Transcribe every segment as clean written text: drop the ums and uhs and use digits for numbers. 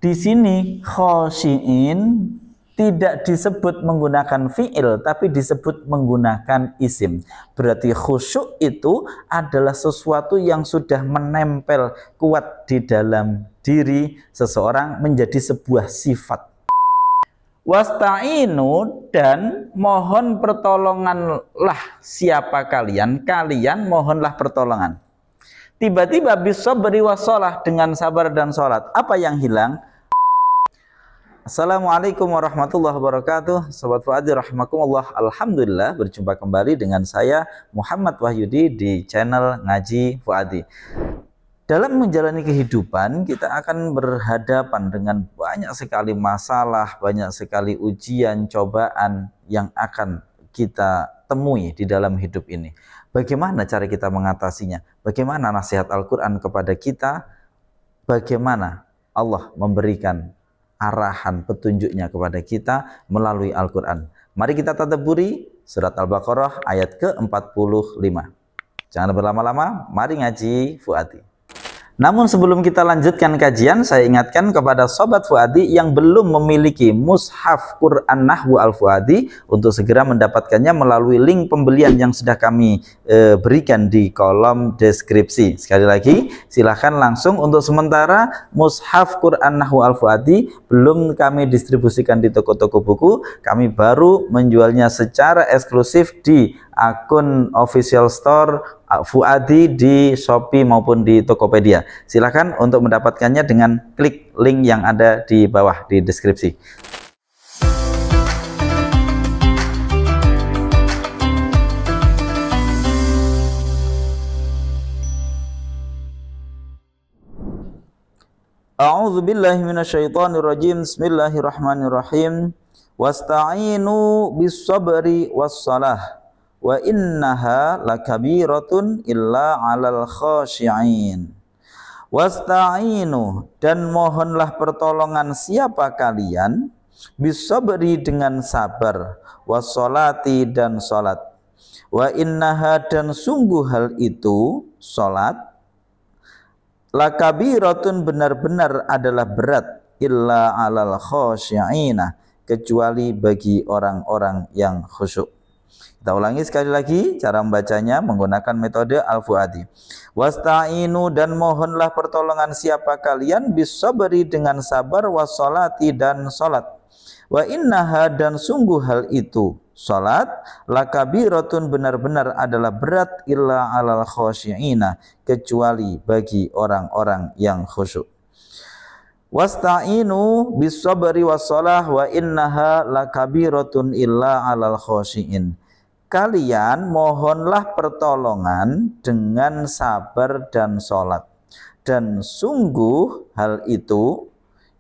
Di sini khosyiin tidak disebut menggunakan fi'il, tapi disebut menggunakan isim. Berarti khusyuk itu adalah sesuatu yang sudah menempel kuat di dalam diri seseorang menjadi sebuah sifat. Wasta'inu, dan mohon pertolonganlah siapa kalian, kalian mohonlah pertolongan. Tiba-tiba bisabri wassalah, dengan sabar dan sholat. Apa yang hilang? Assalamualaikum warahmatullahi wabarakatuh. Sobat Fuadi rahimakumullah. Alhamdulillah berjumpa kembali dengan saya Muhammad Wahyudi di channel Ngaji Fuadi. Dalam menjalani kehidupan kita akan berhadapan dengan banyak sekali masalah, banyak sekali ujian, cobaan yang akan kita temui di dalam hidup ini. Bagaimana cara kita mengatasinya? Bagaimana nasihat Al-Quran kepada kita? Bagaimana Allah memberikan arahan petunjuknya kepada kita melalui Al-Quran? Mari kita tadabburi surat Al-Baqarah ayat ke-45. Jangan berlama-lama, mari ngaji Fuadi. Namun sebelum kita lanjutkan kajian, saya ingatkan kepada Sobat Fuadi yang belum memiliki mushaf Quran Nahwu Al-Fuadi untuk segera mendapatkannya melalui link pembelian yang sudah kami berikan di kolom deskripsi. Sekali lagi, silahkan langsung. Untuk sementara mushaf Quran Nahwu Al-Fuadi belum kami distribusikan di toko-toko buku. Kami baru menjualnya secara eksklusif di akun official store Fuadi di Shopee maupun di Tokopedia. Silakan untuk mendapatkannya dengan klik link yang ada di bawah di deskripsi. A'udzu billahi minasyaitonir rajim. Bismillahirrahmanirrahim. Wasta'inu bis-sabri was-salah wa innaha lakabiratun illa 'alal khashi'in. Wasta'inu, dan mohonlah pertolongan siapa kalian, bisabri, dengan sabar, wassolati, dan salat, wa innaha, dan sungguh hal itu salat, lakabiratun, benar-benar adalah berat, illa 'alal khashi'ina, kecuali bagi orang-orang yang khusyuk. Kita ulangi sekali lagi cara membacanya menggunakan metode Al-Fuadi. Wasta'inu, dan mohonlah pertolongan siapa kalian, bisabri, dengan sabar, wassolati, dan salat, wa innaha, dan sungguh hal itu salat, lakabiratun, benar-benar adalah berat, illa 'alal khashi'ina, kecuali bagi orang-orang yang khusyuk. Wasta'inu bisabri wassalah wa innaha lakabiratun illa 'alal khashi'in. Kalian mohonlah pertolongan dengan sabar dan sholat, dan sungguh hal itu,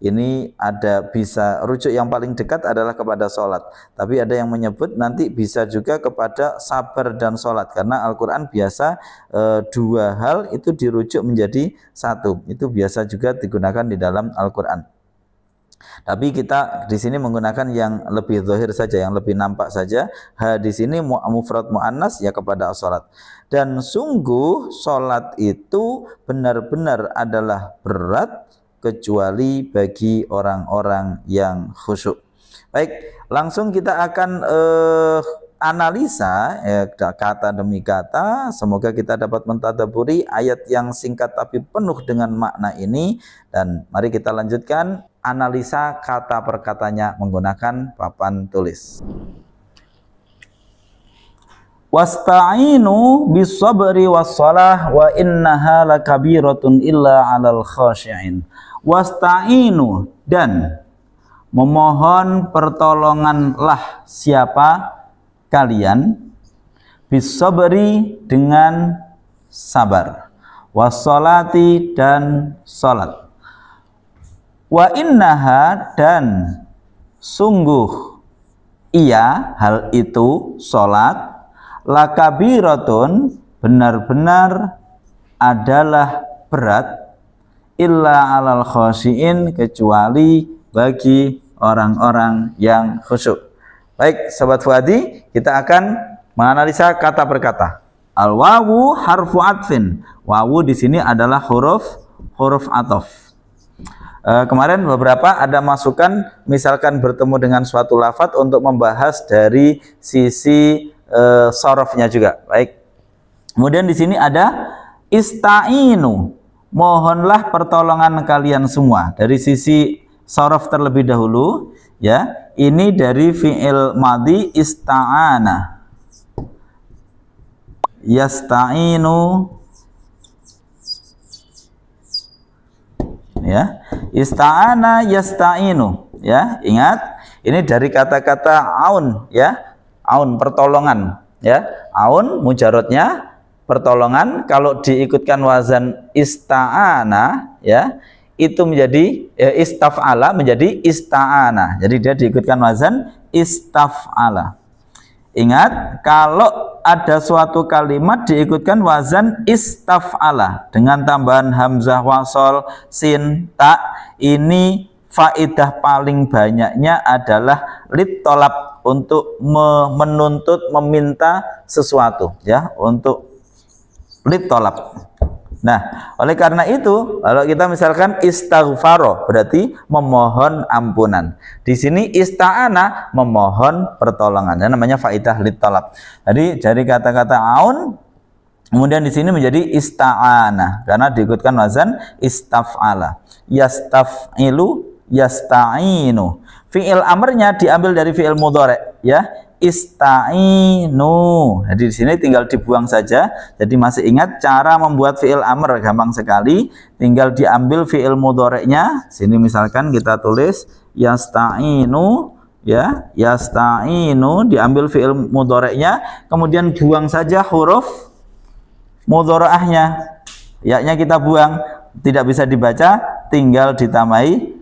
ini ada bisa rujuk yang paling dekat adalah kepada sholat, tapi ada yang menyebut nanti bisa juga kepada sabar dan sholat, karena Al-Quran biasa dua hal itu dirujuk menjadi satu, itu biasa juga digunakan di dalam Al-Quran. Tapi kita di sini menggunakan yang lebih zahir saja, yang lebih nampak saja. Di sini mufrad muannas ya kepada salat. Dan sungguh salat itu benar-benar adalah berat kecuali bagi orang-orang yang khusyuk. Baik, langsung kita akan analisa kata demi kata. Semoga kita dapat mentadabburi ayat yang singkat tapi penuh dengan makna ini. Dan mari kita lanjutkan analisa kata per katanya menggunakan papan tulis. Wasta'inu bis-sabri was-salah wa innaha lakabiratun illa 'alal khashi'in. Wasta'inu, dan memohon pertolonganlah siapa kalian, bis-sabri, dengan sabar, was-salati, dan salat, wa innaha, dan sungguh ia, hal itu salat, lakabiratun, benar-benar adalah berat, illa 'alal khashi'in, kecuali bagi orang-orang yang khusyuk. Baik, Sobat Fuadi, kita akan menganalisa kata per kata. Al-wawu harfu atfin. Wawu di sini adalah huruf ataf. Kemarin beberapa ada masukan, misalkan bertemu dengan suatu lafadz untuk membahas dari sisi sorofnya juga. Baik. Kemudian di sini ada ista'inu, mohonlah pertolongan kalian semua. Dari sisi sorof terlebih dahulu, ya. Ini dari fi'il madhi ista'ana. Yasta'inu, ya, ista'ana yasta'inu, ya, ingat ini dari kata-kata aun, ya, aun pertolongan, ya, aun mujarotnya pertolongan, kalau diikutkan wazan ista'ana, ya, itu menjadi istaf'ala menjadi ista'ana, jadi dia diikutkan wazan istaf'ala. Ingat, kalau ada suatu kalimat diikutkan wazan istaf'ala dengan tambahan hamzah wasol, sin, ta, ini faedah paling banyaknya adalah litolab, untuk menuntut, meminta sesuatu, ya, untuk litolab. Nah, oleh karena itu, kalau kita misalkan istaghfaro berarti memohon ampunan. Di sini ista'ana memohon pertolongan. Dan namanya faidah litolab. Jadi dari kata-kata aun, kemudian di sini menjadi ista'ana karena diikutkan wazan istaf'ala. Yastaf'ilu, yasta'inu. Fi'il amrnya diambil dari fi'il mudhari', ya. Ista'inu. Jadi di sini tinggal dibuang saja. Jadi masih ingat cara membuat fi'il amr, gampang sekali. Tinggal diambil fi'il mudhari'nya. Sini misalkan kita tulis yasta'inu, ya, yasta'inu, diambil fi'il mudhari'nya, kemudian buang saja huruf mudhari'ahnya. Ya-nya kita buang, tidak bisa dibaca, tinggal ditambahi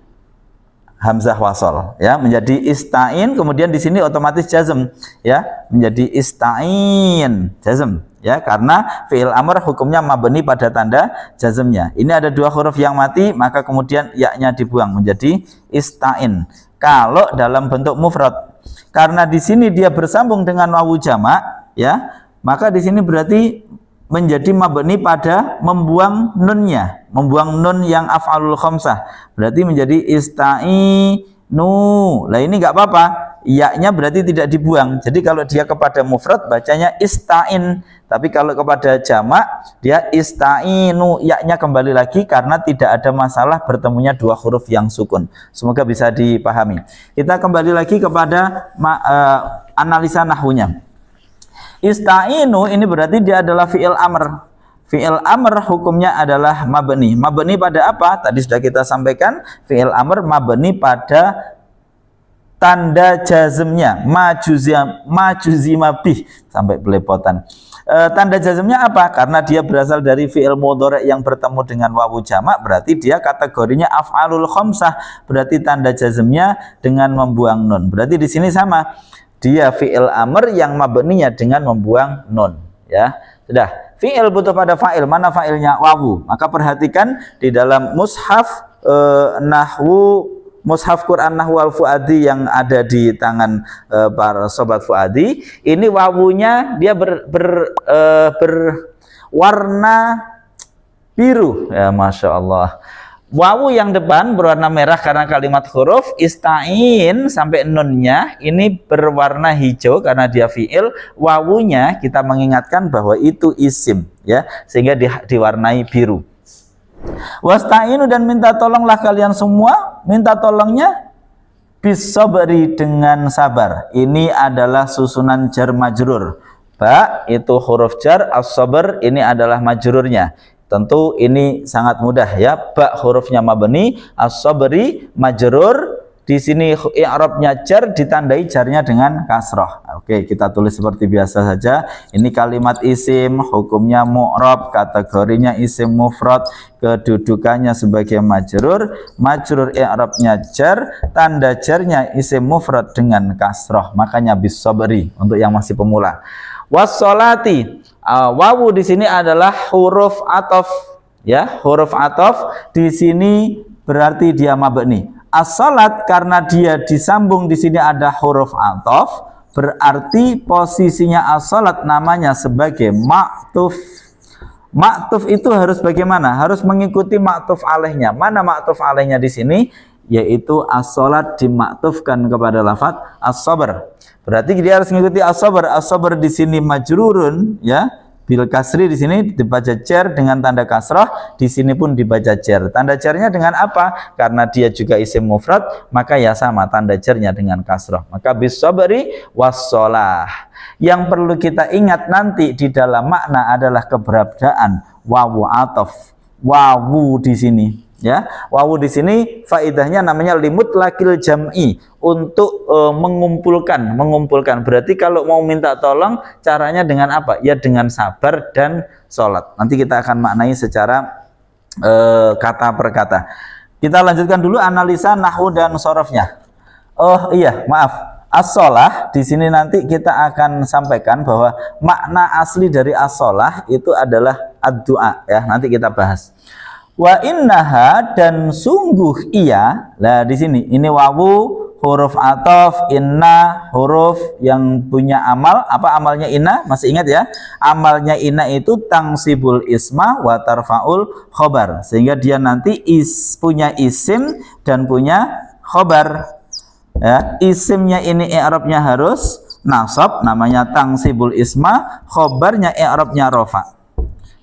hamzah wasol, ya, menjadi ista'in. Kemudian di sini otomatis jazm, ya, menjadi ista'in, jazm, ya, karena fi'il amr hukumnya mabni pada tanda jazmnya. Ini ada dua huruf yang mati, maka kemudian ya-nya dibuang menjadi ista'in. Kalau dalam bentuk mufrad, karena di sini dia bersambung dengan wawu jamak, ya, maka di sini berarti menjadi mabni pada membuang nunnya, membuang nun yang af'alul khamsah, berarti menjadi ista'inu. Lah ini nggak apa-apa, ya-nya berarti tidak dibuang. Jadi kalau dia kepada mufrad bacanya ista'in, tapi kalau kepada jamak dia ista'inu, ya-nya kembali lagi karena tidak ada masalah bertemunya dua huruf yang sukun. Semoga bisa dipahami. Kita kembali lagi kepada analisa nahwunya. Ista'inu ini berarti dia adalah fi'il amr. Fi'il amr hukumnya adalah mabni. Mabni pada apa? Tadi sudah kita sampaikan, fi'il amr mabni pada tanda jazmnya, majuzima bih, sampai belepotan. Tanda jazmnya apa? Karena dia berasal dari fi'il mudhari' yang bertemu dengan wawu jamak, berarti dia kategorinya af'alul khamsah, berarti tanda jazmnya dengan membuang nun. Berarti di sini sama. Dia fi'il amr yang mabninya dengan membuang nun, ya. Sudah, fi'il butuh pada fa'il, mana fa'ilnya? Wawu. Maka perhatikan di dalam mushaf nahwu, mushaf Quran Nahwu Al-Fuadi yang ada di tangan para sobat Fuadi, ini wawunya dia berwarna biru, ya, Masya Allah. Wawu yang depan berwarna merah karena kalimat huruf, ista'in sampai nunnya ini berwarna hijau karena dia fi'il. Wawunya kita mengingatkan bahwa itu isim, ya, sehingga diwarnai biru. Wasta'inu, dan minta tolonglah kalian semua, minta tolongnya bisabri, dengan sabar. Ini adalah susunan jar majrur. Ba itu huruf jar, as-sabr ini adalah majrurnya. Tentu ini sangat mudah, ya. Ba hurufnya mabni, as-sabri majrur. Di sini i'rabnya jar, ditandai jarnya dengan kasroh. Oke, kita tulis seperti biasa saja. Ini kalimat isim, hukumnya mu'rab, kategorinya isim mufrad, kedudukannya sebagai majrur. Majrur i'rabnya jar, tanda jarnya isim mufrad dengan kasroh. Makanya bis-sabri untuk yang masih pemula. Was-sholati. Wawu di sini adalah huruf atof, ya, huruf atof di sini berarti dia mabni. As-salat karena dia disambung di sini ada huruf atof, berarti posisinya as-salat namanya sebagai ma'tuf. Ma'tuf itu harus bagaimana? Harus mengikuti ma'tuf alaihnya. Mana ma'tuf alaihnya di sini? Yaitu as-sholat dimaktufkan kepada lafaz as-sabr. Berarti dia harus mengikuti as-sabr. As-sabr di sini majrurun, ya, bil kasri, di sini dibaca jar dengan tanda kasrah, di sini pun dibaca jar. Tanda jarnya dengan apa? Karena dia juga isim mufrad, maka ya sama tanda jarnya dengan kasrah. Maka bis sabri was-shalah. Yang perlu kita ingat nanti di dalam makna adalah keberadaan wawu ataf. Wawu di sini, ya. Wawu di sini faidahnya namanya limut lakil jam'i, untuk mengumpulkan. Berarti kalau mau minta tolong caranya dengan apa? Ya dengan sabar dan sholat. Nanti kita akan maknai secara kata per kata. Kita lanjutkan dulu analisa nahwu dan sorofnya. Oh iya, maaf. As-sholah di sini nanti kita akan sampaikan bahwa makna asli dari as-sholah itu adalah ad-du'a, ya. Nanti kita bahas. Wa innaha, dan sungguh ia. Lah di sini ini wawu huruf ataf, inna huruf yang punya amal. Apa amalnya inna? Masih ingat ya? Amalnya inna itu tangsibul isma wa tarfaul khobar, sehingga dia nanti punya isim dan punya khobar. Ya, isimnya ini i'rabnya harus nasab, namanya tangsibul isma, khobarnya i'rabnya rofa.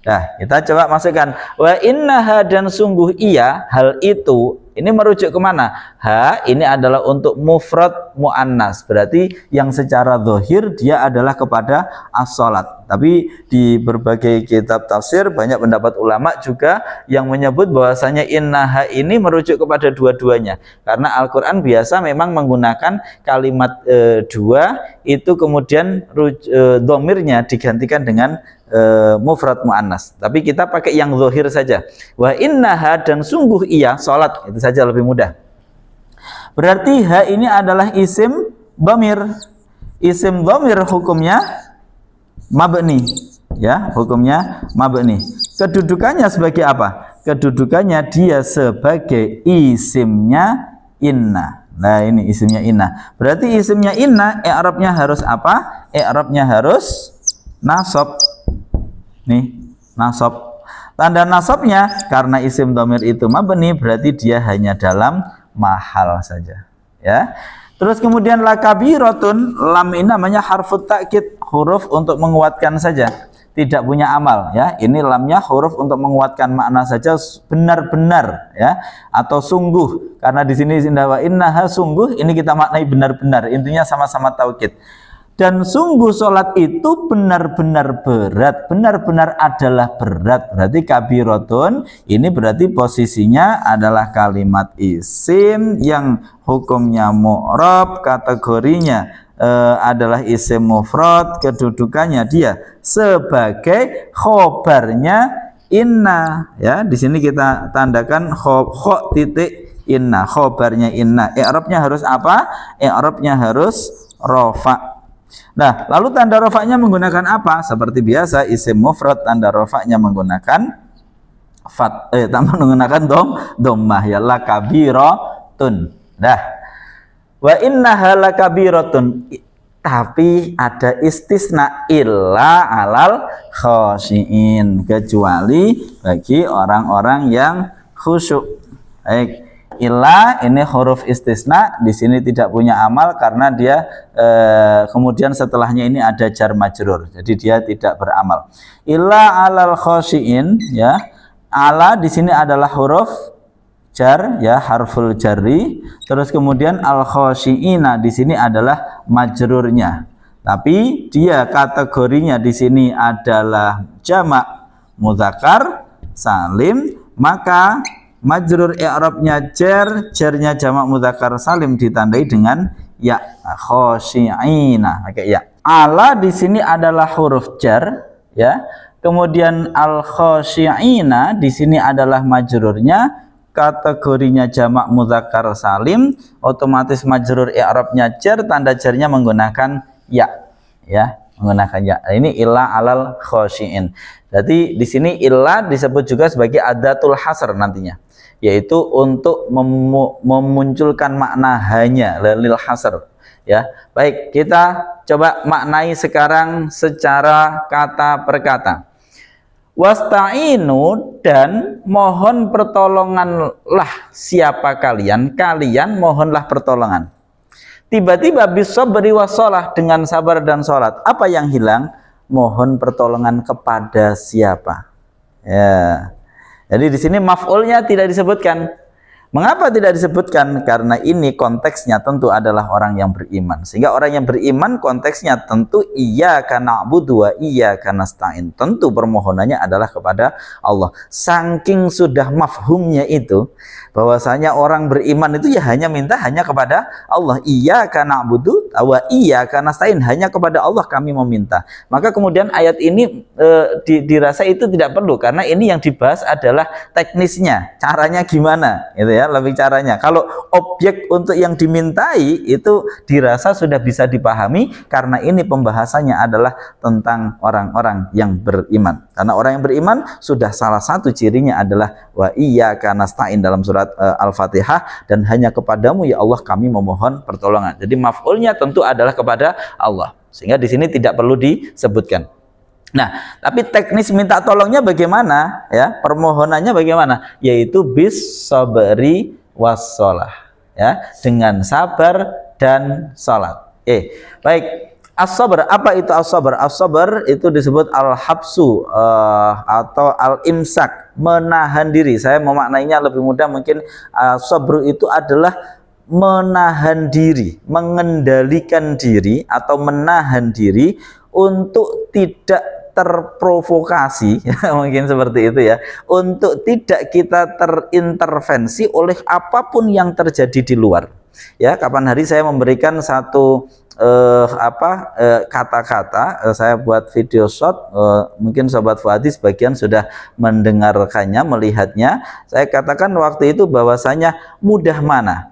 Nah, kita coba masukkan wa innaha, dan sungguh ia, hal itu, ini merujuk kemana? Ha ini adalah untuk mufrad muannas, berarti yang secara zahir dia adalah kepada as-sholat. Tapi di berbagai kitab tafsir banyak pendapat ulama juga yang menyebut bahwasanya innaha ini merujuk kepada dua-duanya, karena Al-Quran biasa memang menggunakan kalimat dua itu kemudian domirnya digantikan dengan mufrad muannas. Tapi kita pakai yang zahir saja. Wa innaha, dan sungguh ia, sholat, itu saja lebih mudah. Berarti ha ini adalah isim dhamir. Isim dhamir hukumnya mabni, ya, hukumnya mabni. Kedudukannya sebagai apa? Kedudukannya dia sebagai isimnya inna. Nah, ini isimnya inna. Berarti isimnya inna i'rabnya harus apa? I'rabnya harus nasab. Nih, nasab. Tanda nasabnya karena isim dhamir itu mabni, berarti dia hanya dalam mahal saja, ya. Terus kemudian lakabiratun, lam ini namanya harfut ta'kid, huruf untuk menguatkan saja, tidak punya amal, ya. Ini lamnya huruf untuk menguatkan makna saja, benar-benar, ya, atau sungguh. Karena di sini wa innaha, sungguh, ini kita maknai benar-benar, intinya sama-sama taukid. Dan sungguh sholat itu benar-benar berat, benar-benar adalah berat. Berarti kabiratun ini berarti posisinya adalah kalimat isim yang hukumnya mu'rab, kategorinya adalah isim mufrad, kedudukannya dia sebagai khobarnya inna, ya. Di sini kita tandakan kho titik inna, khobarnya inna. I'rabnya harus apa? I'rabnya harus rofa. Nah, lalu tanda rofaknya menggunakan apa? Seperti biasa, isim mufrad tanda rofaknya menggunakan menggunakan dhammah, ya, lakabiratun. Dah. Wa innaha lakabiratun, tapi ada istisna, illa alal khashiin, kecuali bagi orang-orang yang khusyuk. Baik. Illa ini huruf istisna, di sini tidak punya amal karena dia kemudian setelahnya ini ada jar majrur, jadi dia tidak beramal. Illa alal khashiin, ya. Ala di sini adalah huruf jar, ya, harful jarri. Terus kemudian al khashiina di sini adalah majrurnya. Tapi dia kategorinya di sini adalah jamak mudzakkar salim, maka majrur i'rabnya jar, jarnya jamak mudzakkar salim ditandai dengan ya, khashiina, pakai ya. Ala di sini adalah huruf jar, ya. Kemudian al khashiina di sini adalah majrurnya, kategorinya jamak mudzakkar salim, otomatis majrur i'rabnya jar, tanda jarnya menggunakan ya, ya, menggunakan ya. Ini illa alal khashiin. Jadi di sini illa disebut juga sebagai adatul hasr nantinya, yaitu untuk memunculkan makna hanya, lil hasr, ya. Baik, kita coba maknai sekarang secara kata per kata. Wasta'inu, dan mohon pertolonganlah siapa kalian, kalian mohonlah pertolongan. Tiba-tiba bisabri wassalah, dengan sabar dan sholat. Apa yang hilang? Mohon pertolongan kepada siapa? Ya. Jadi di sini maf'ulnya tidak disebutkan. Mengapa tidak disebutkan? Karena ini konteksnya tentu adalah orang yang beriman. Sehingga orang yang beriman konteksnya tentu iyyaka na'budu wa iyyaka nasta'in. Tentu permohonannya adalah kepada Allah. Saking sudah mafhumnya itu, bahwasanya orang beriman itu ya hanya minta hanya kepada Allah. Iyyaka na'budu wa iyyaka nasta'in, hanya kepada Allah kami meminta. Maka kemudian ayat ini dirasa itu tidak perlu, karena ini yang dibahas adalah teknisnya, caranya gimana, gitu ya. Lebih caranya. Kalau objek untuk yang dimintai itu dirasa sudah bisa dipahami, karena ini pembahasannya adalah tentang orang-orang yang beriman. Karena orang yang beriman sudah salah satu cirinya adalah wa iyyaka nasta'in dalam surat Al-Fatihah, dan hanya kepadamu ya Allah kami memohon pertolongan. Jadi maf'ulnya tentu adalah kepada Allah. Sehingga di sini tidak perlu disebutkan. Nah, tapi teknis minta tolongnya bagaimana? Ya, permohonannya bagaimana? Yaitu bis sabri wassalah, ya, dengan sabar dan salat. Baik. As-sabr, apa itu as-sabr? As-sabr itu disebut al-habsu atau al-imsak, menahan diri. Saya memaknainya lebih mudah mungkin. Sabru itu adalah menahan diri, mengendalikan diri atau menahan diri untuk tidak terprovokasi, ya, mungkin seperti itu ya, untuk tidak kita terintervensi oleh apapun yang terjadi di luar. Ya, kapan hari saya memberikan satu kata-kata, saya buat video shot, mungkin Sobat Fuadi sebagian sudah mendengarkannya, melihatnya. Saya katakan waktu itu bahwasanya mudah mana?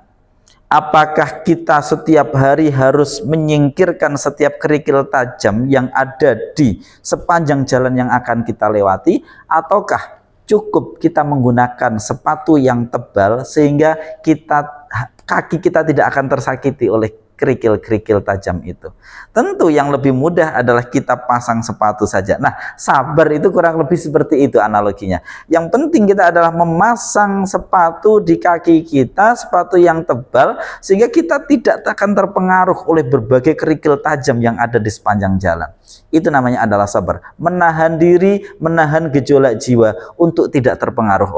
Apakah kita setiap hari harus menyingkirkan setiap kerikil tajam yang ada di sepanjang jalan yang akan kita lewati, ataukah cukup kita menggunakan sepatu yang tebal sehingga kaki kita tidak akan tersakiti oleh kerikil-kerikil tajam itu? Tentu yang lebih mudah adalah kita pasang sepatu saja. Nah, sabar itu kurang lebih seperti itu analoginya. Yang penting kita adalah memasang sepatu di kaki kita, sepatu yang tebal, sehingga kita tidak akan terpengaruh oleh berbagai kerikil tajam yang ada di sepanjang jalan. Itu namanya adalah sabar. Menahan diri, menahan gejolak jiwa untuk tidak terpengaruh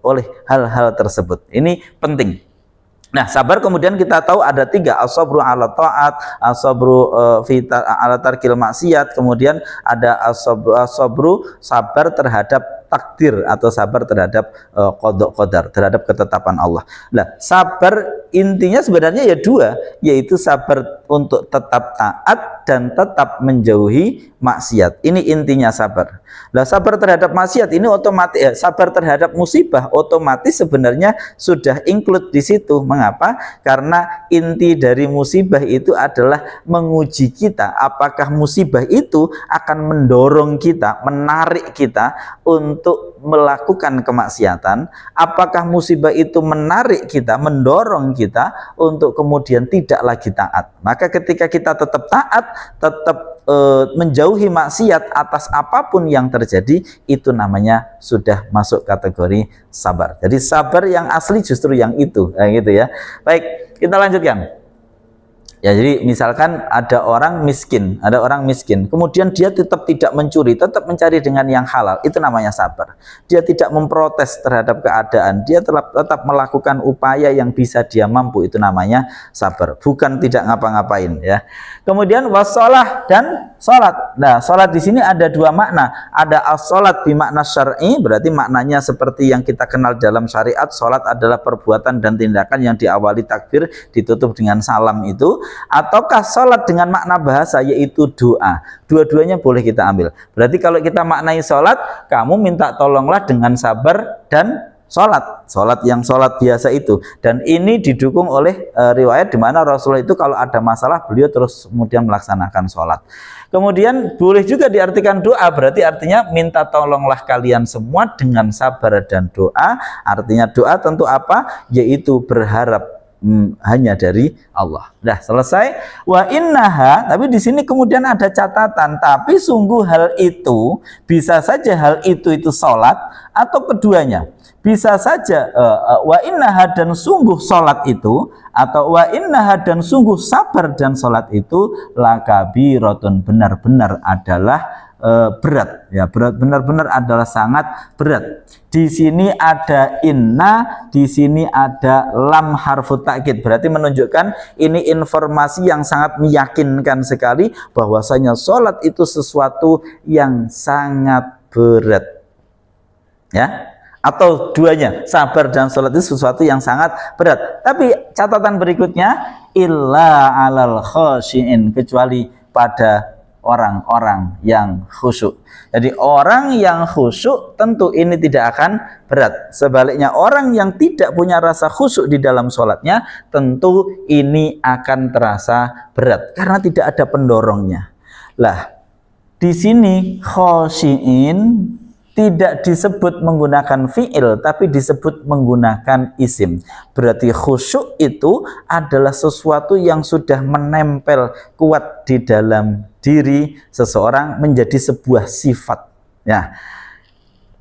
oleh hal-hal tersebut. Ini penting. Nah, sabar kemudian kita tahu ada 3, as-sabru ala ta'at, as-sabru ala tarkil maksiat, kemudian ada as-sabru sabar terhadap takdir atau sabar terhadap qada qadar, terhadap ketetapan Allah. Nah, sabar intinya sebenarnya ya 2, yaitu sabar untuk tetap taat dan tetap menjauhi maksiat. Ini intinya sabar. Nah, sabar terhadap maksiat ini otomatis, sabar terhadap musibah otomatis sebenarnya sudah include di situ. Mengapa? Karena inti dari musibah itu adalah menguji kita, apakah musibah itu akan mendorong kita, menarik kita untuk melakukan kemaksiatan, apakah musibah itu menarik kita, mendorong kita untuk kemudian tidak lagi taat. Maka ketika kita tetap taat, tetap menjauhi maksiat atas apapun yang terjadi, itu namanya sudah masuk kategori sabar. Jadi sabar yang asli justru yang itu, gitu ya. Baik, kita lanjutkan. Ya, jadi misalkan ada orang miskin, kemudian dia tetap tidak mencuri, tetap mencari dengan yang halal, itu namanya sabar. Dia tidak memprotes terhadap keadaan, dia tetap melakukan upaya yang bisa dia mampu, itu namanya sabar. Bukan tidak ngapa-ngapain, ya. Kemudian wassalah dan salat. Nah, salat di sini ada 2 makna. Ada as-salat bermakna syar'i, berarti maknanya seperti yang kita kenal dalam syariat, salat adalah perbuatan dan tindakan yang diawali takbir, ditutup dengan salam itu. Ataukah salat dengan makna bahasa, yaitu doa. Dua-duanya boleh kita ambil. Berarti kalau kita maknai salat, kamu minta tolonglah dengan sabar dan salat yang salat biasa itu. Dan ini didukung oleh riwayat di mana Rasulullah itu kalau ada masalah beliau terus kemudian melaksanakan salat. Kemudian boleh juga diartikan doa, berarti artinya minta tolonglah kalian semua dengan sabar dan doa. Artinya doa tentu apa? Yaitu berharap hanya dari Allah. Udah selesai. Wa innaha, tapi di sini kemudian ada catatan, tapi sungguh hal itu bisa saja hal itu salat atau keduanya. Bisa saja wa innaha, dan sungguh salat itu, atau wa innaha, dan sungguh sabar dan salat itu lakabiratun, benar-benar adalah berat, ya, berat, benar-benar adalah sangat berat. Di sini ada inna, di sini ada lam harfu takkid, berarti menunjukkan ini informasi yang sangat meyakinkan sekali bahwasanya sholat itu sesuatu yang sangat berat, ya, atau duanya, sabar dan sholat itu sesuatu yang sangat berat. Tapi catatan berikutnya, illa alal khashiin, kecuali pada orang-orang yang khusyuk. Jadi orang yang khusyuk tentu ini tidak akan berat. Sebaliknya orang yang tidak punya rasa khusyuk di dalam sholatnya tentu ini akan terasa berat karena tidak ada pendorongnya. Lah, di sini khashiin tidak disebut menggunakan fi'il, tapi disebut menggunakan isim. Berarti khusyuk itu adalah sesuatu yang sudah menempel kuat di dalam diri seseorang menjadi sebuah sifat. Ya.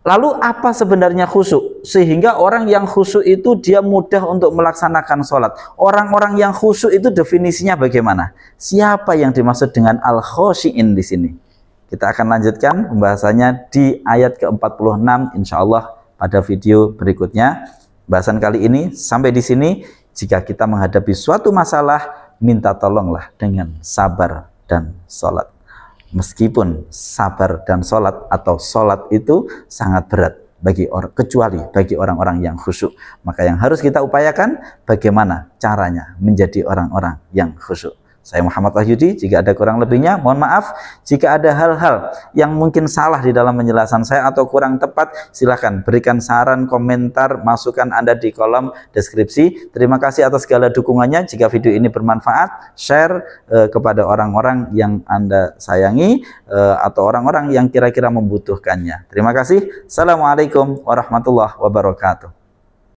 Lalu apa sebenarnya khusyuk? Sehingga orang yang khusyuk itu dia mudah untuk melaksanakan sholat. Orang-orang yang khusyuk itu definisinya bagaimana? Siapa yang dimaksud dengan al-khashiin di sini? Kita akan lanjutkan pembahasannya di ayat ke-46 insyaallah pada video berikutnya. Bahasan kali ini sampai di sini. Jika kita menghadapi suatu masalah, minta tolonglah dengan sabar dan sholat. Meskipun sabar dan sholat atau sholat itu sangat berat bagi orang, kecuali bagi orang-orang yang khusyuk. Maka yang harus kita upayakan bagaimana caranya menjadi orang-orang yang khusyuk. Saya Muhammad Wahyudi, jika ada kurang lebihnya mohon maaf. Jika ada hal-hal yang mungkin salah di dalam penjelasan saya atau kurang tepat, silahkan berikan saran, komentar, masukan Anda di kolom deskripsi. Terima kasih atas segala dukungannya. Jika video ini bermanfaat, share kepada orang-orang yang Anda sayangi atau orang-orang yang kira-kira membutuhkannya. Terima kasih. Assalamualaikum warahmatullahi wabarakatuh.